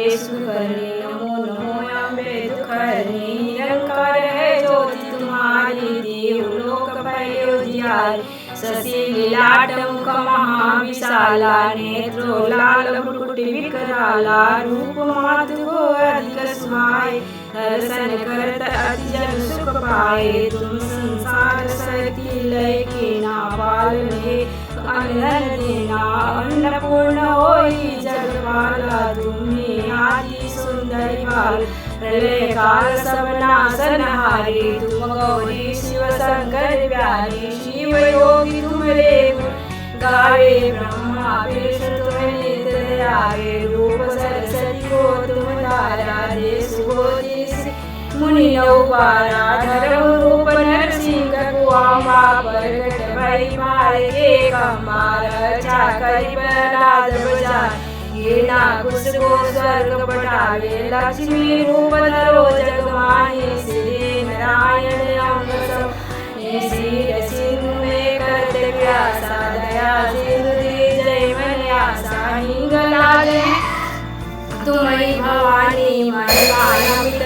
दुखे सुख करने, नमो नमो अम्बे दुख हरने। निरंकार है ज्योति तुम्हारी, देव लोक पहले उजियार। शशि लीलाट मुख महाविशाला, नेत्रो लाल भ्रुकुट विकराला। रूप माधु को अधिक सुहाए, दर्शन करत अति जन सुख पाए। तुम संसार सती लय के ना पालने, अनधन देना अन्नपूर्ण होई जगपाला। तुम्हें आदि सुंदरी बाल, प्रलय काल सब नाशनहारी। तुम गौरी शिव शंकर प्यारी, शिव योगी तुम्हारे गुण गावे। ब्रह्मा विष्णु तुम्हें नित्य आवे, रूप सरस्वती को तुम धारा। देश को देश मुनि नौबारा, धर्म रूप नरसिंह को अम्बा। प्रगट भई मार के कमार, रक्षा करी प्रहलाद बजार। ये नागुस को स्वर्ग पठावे, लक्ष्मी रूप धरो जग माही। श्री नारायण अंग सब शीर सिंधु में करते व्यासा। दया सिंधु जय मन आसा, हिंगलाले तुम्हारी भवानी। महिमा अमित